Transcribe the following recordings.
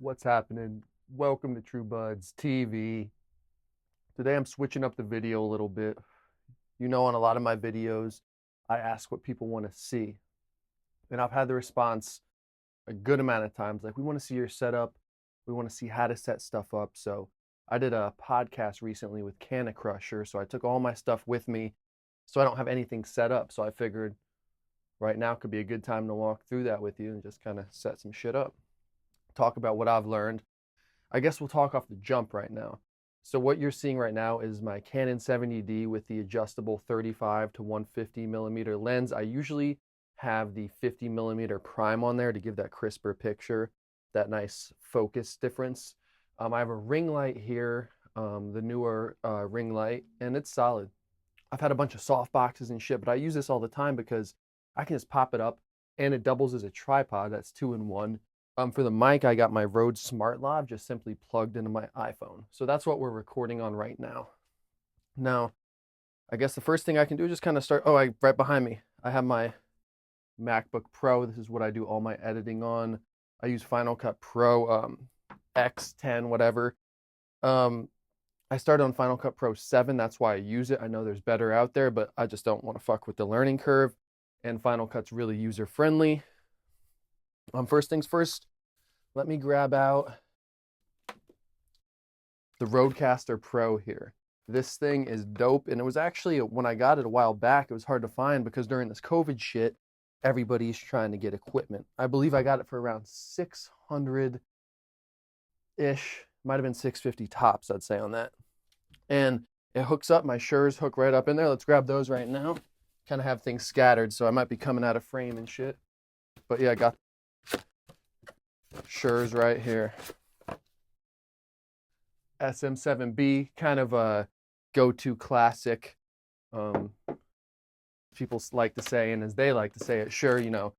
What's happening? Welcome to True Buds TV. Today I'm switching up the video a little bit. You know, on a lot of my videos, I ask what people want to see. And I've had the response a good amount of times, like, we want to see your setup. We want to see how to set stuff up. So I did a podcast recently with CANNABIS. So I took all my stuff with me so I don't have anything set up. So I figured right now could be a good time to walk through that with you and just kind of set some shit up. Talk about what I've learned. I guess we'll talk off the jump right now. So what you're seeing right now is my Canon 70D with the adjustable 35 to 150 millimeter lens. I usually have the 50 millimeter prime on there to give that crisper picture, that nice focus difference. I have a ring light here, the newer ring light, and it's solid. I've had a bunch of soft boxes and shit, but I use this all the time because I can just pop it up and it doubles as a tripod. That's 2-in-1. For the mic, I got my Rode SmartLav just simply plugged into my iPhone. So that's what we're recording on right now. Now, I guess the first thing I can do is just kind of start. Oh, right behind me, I have my MacBook Pro. This is what I do all my editing on. I use Final Cut Pro X10, whatever. I started on Final Cut Pro 7. That's why I use it. I know there's better out there, but I just don't want to fuck with the learning curve. And Final Cut's really user-friendly. First things first, let me grab out the RODECaster Pro here. This thing is dope, and it was actually, when I got it a while back, it was hard to find because during this COVID shit, everybody's trying to get equipment. I believe I got it for around 600-ish, might have been 650 tops, I'd say on that. And it hooks up, my Shures hook right up in there. Let's grab those right now. Kind of have things scattered, so I might be coming out of frame and shit. But yeah, I got Shures right here. SM7B, kind of a go-to classic. People like to say, and as they like to say it, Shure, you know,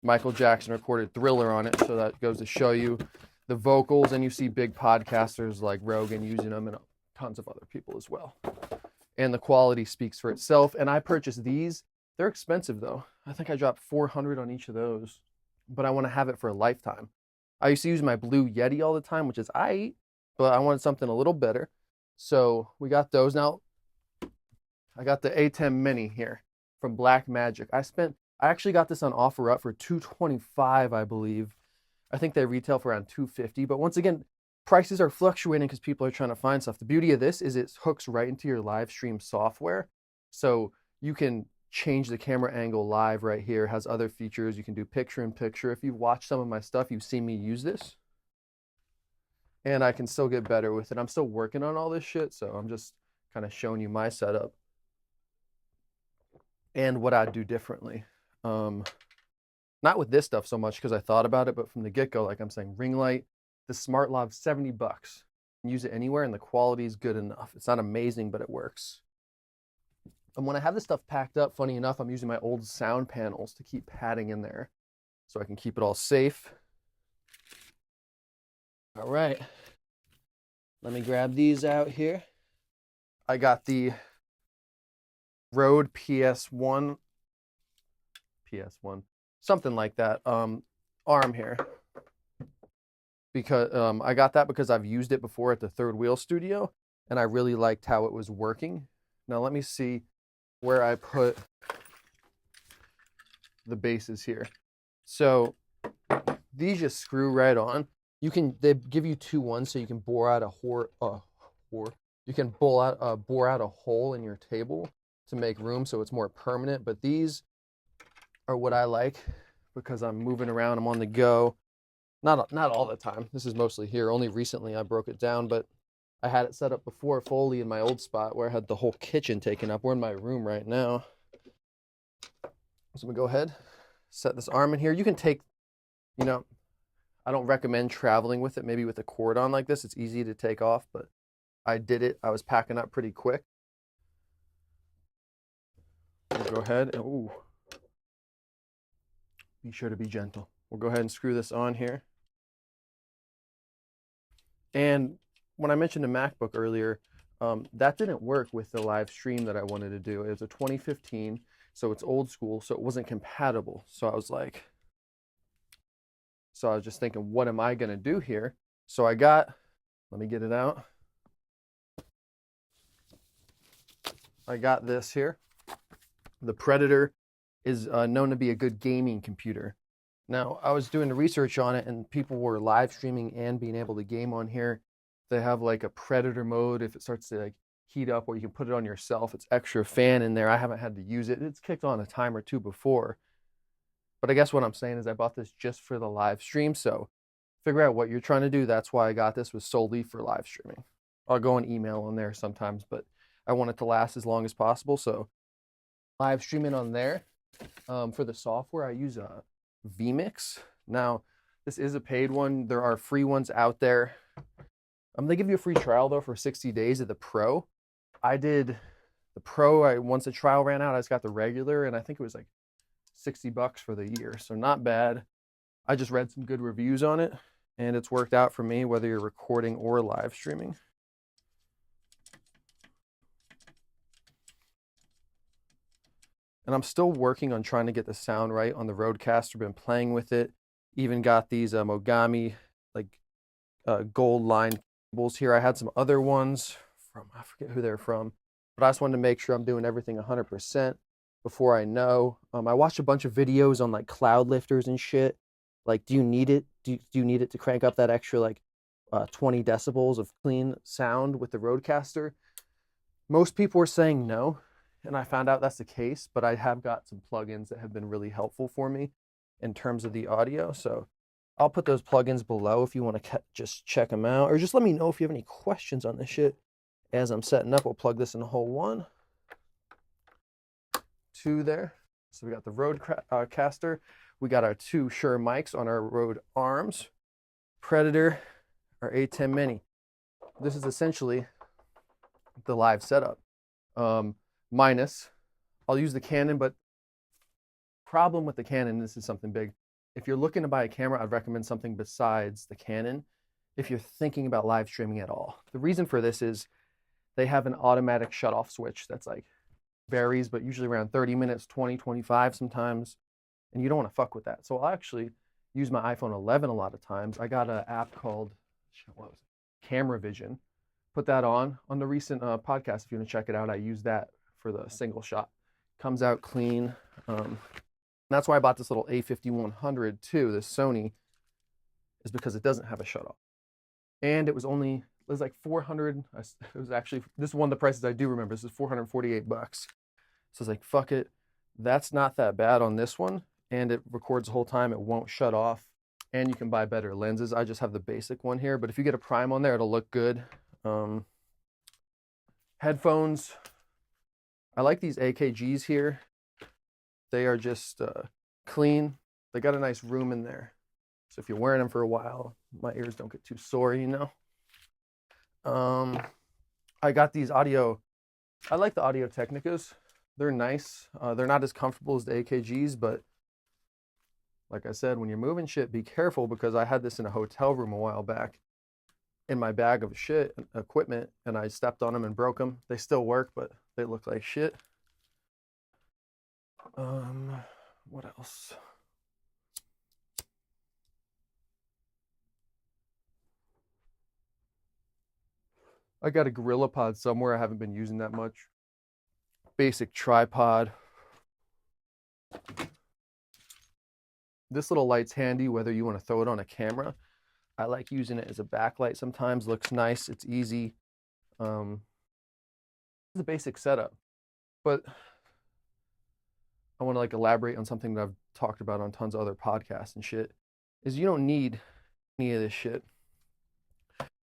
Michael Jackson recorded Thriller on it, so that goes to show you the vocals, and you see big podcasters like Rogan using them and tons of other people as well. And the quality speaks for itself. And I purchased these. They're expensive though. I think I dropped $400 on each of those, but I want to have it for a lifetime. I used to use my Blue Yeti all the time, which is aight, but I wanted something a little better. So we got those. Now, I got the ATEM Mini here from Blackmagic. I actually got this on OfferUp for $225, I believe. I think they retail for around $250, but once again, prices are fluctuating because people are trying to find stuff. The beauty of this is it hooks right into your live stream software. So you can change the camera angle live right here. It has other features. You can do picture-in-picture. If you've watched some of my stuff, you've seen me use this. And I can still get better with it. I'm still working on all this shit, so I'm just kind of showing you my setup and what I'd do differently. Not with this stuff so much because I thought about it, but from the get-go, like I'm saying, ring light, the SmartLav, $70. You can use it anywhere and the quality is good enough. It's not amazing, but it works. And when I have this stuff packed up, funny enough, I'm using my old sound panels to keep padding in there so I can keep it all safe. All right. Let me grab these out here. I got the Rode PS1, something like that, arm here. Because I got that because I've used it before at the Third Wheel Studio, and I really liked how it was working. Now let me see where I put the bases here. So these just screw right on. They give you 2 ones, so you can bore out bore out a hole in your table to make room so it's more permanent. But these are what I like because I'm moving around, I'm on the go. Not all the time. This is mostly here. Only recently I broke it down, but I had it set up before fully in my old spot where I had the whole kitchen taken up. We're in my room right now. So I'm gonna go ahead, set this arm in here. You can take, you know, I don't recommend traveling with it, maybe with a cord on like this. It's easy to take off, but I did it. I was packing up pretty quick. We'll go ahead and, ooh, be sure to be gentle. We'll go ahead and screw this on here. And when I mentioned the MacBook earlier, that didn't work with the live stream that I wanted to do. It was a 2015, so it's old school, so it wasn't compatible. So I was just thinking, what am I going to do here? So I got, let me get it out. I got this here. The Predator is known to be a good gaming computer. Now, I was doing the research on it, and people were live streaming and being able to game on here. They have like a Predator mode if it starts to like heat up, or you can put it on yourself. It's extra fan in there. I haven't had to use it. It's kicked on a time or two before. But I guess what I'm saying is I bought this just for the live stream. So figure out what you're trying to do. That's why I got this, was solely for live streaming. I'll go and email on there sometimes, but I want it to last as long as possible. So live streaming on there. For the software, I use a vMix. Now, this is a paid one. There are free ones out there. They give you a free trial though for 60 days of the Pro. I did the Pro. Once the trial ran out, I just got the regular, and I think it was like $60 for the year. So not bad. I just read some good reviews on it, and it's worked out for me, whether you're recording or live streaming. And I'm still working on trying to get the sound right on the RODECaster. Been playing with it. Even got these Mogami like gold line cables here. I had some other ones from, I forget who they're from, but I just wanted to make sure I'm doing everything 100% before I know. I watched a bunch of videos on like cloud lifters and shit. Like, do you need it? Do you need it to crank up that extra like 20 decibels of clean sound with the RODECaster? Most people were saying no. And I found out that's the case, but I have got some plugins that have been really helpful for me in terms of the audio. So I'll put those plugins below if you want to just check them out, or just let me know if you have any questions on this shit as I'm setting up. We'll plug this in hole 1, 2 there. So we got the RODECaster. We got our 2 Shure mics on our Rode arms. Predator, our ATEM Mini. This is essentially the live setup. Minus, I'll use the Canon, but problem with the Canon, this is something big. If you're looking to buy a camera, I'd recommend something besides the Canon if you're thinking about live streaming at all. The reason for this is they have an automatic shutoff switch that's like varies, but usually around 30 minutes, 20, 25 sometimes, and you don't want to fuck with that. So I'll actually use my iPhone 11 a lot of times. I got an app called, what was it? Camera Vision. Put that on the recent podcast. If you want to check it out, I use that for the single shot. Comes out clean. That's why I bought this little A5100 too, this Sony, is because it doesn't have a shutoff. And it was like 400. It was actually, this is one of the prices I do remember. This is $448. So I was like, fuck it. That's not that bad on this one. And it records the whole time. It won't shut off. And you can buy better lenses. I just have the basic one here, but if you get a prime on there, it'll look good. Headphones. I like these AKGs here. They are just clean. They got a nice room in there. So if you're wearing them for a while, my ears don't get too sore, you know. I got these audio. I like the Audio Technicas. They're nice. They're not as comfortable as the AKGs, but like I said, when you're moving shit, be careful, because I had this in a hotel room a while back in my bag of shit equipment, and I stepped on them and broke them. They still work, but they look like shit. What else? I got a GorillaPod somewhere. I haven't been using that much. Basic tripod. This little light's handy whether you want to throw it on a camera. I like using it as a backlight sometimes. Looks nice. It's easy. It's a basic setup. But I want to like elaborate on something that I've talked about on tons of other podcasts and shit, is you don't need any of this shit.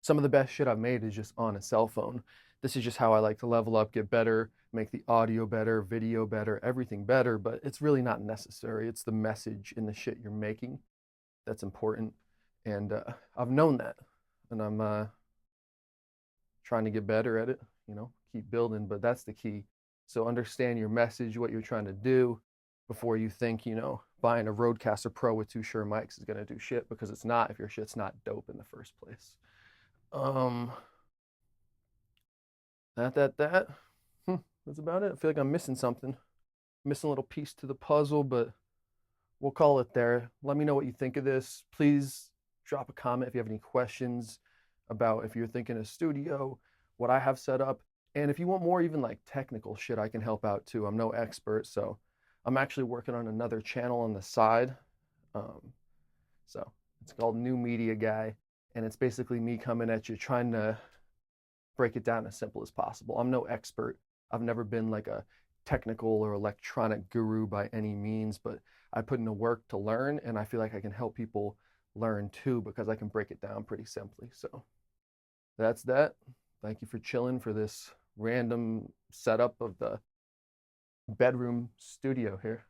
Some of the best shit I've made is just on a cell phone. This is just how I like to level up, get better, make the audio better, video better, everything better, but it's really not necessary. It's the message in the shit you're making that's important. And I've known that, and I'm trying to get better at it, you know, keep building, but that's the key. So understand your message, what you're trying to do, before you think, you know, buying a RODECaster Pro with 2 Shure mics is going to do shit, because it's not if your shit's not dope in the first place. That's about it. I feel like I'm missing something. Missing a little piece to the puzzle, but we'll call it there. Let me know what you think of this. Please drop a comment if you have any questions about if you're thinking a studio, what I have set up. And if you want more even like technical shit, I can help out too. I'm no expert, so I'm actually working on another channel on the side. So it's called New Media Guy, and it's basically me coming at you trying to break it down as simple as possible. I'm no expert. I've never been like a technical or electronic guru by any means, but I put in the work to learn, and I feel like I can help people learn too because I can break it down pretty simply. So that's that. Thank you for chilling for this random setup of the bedroom studio here.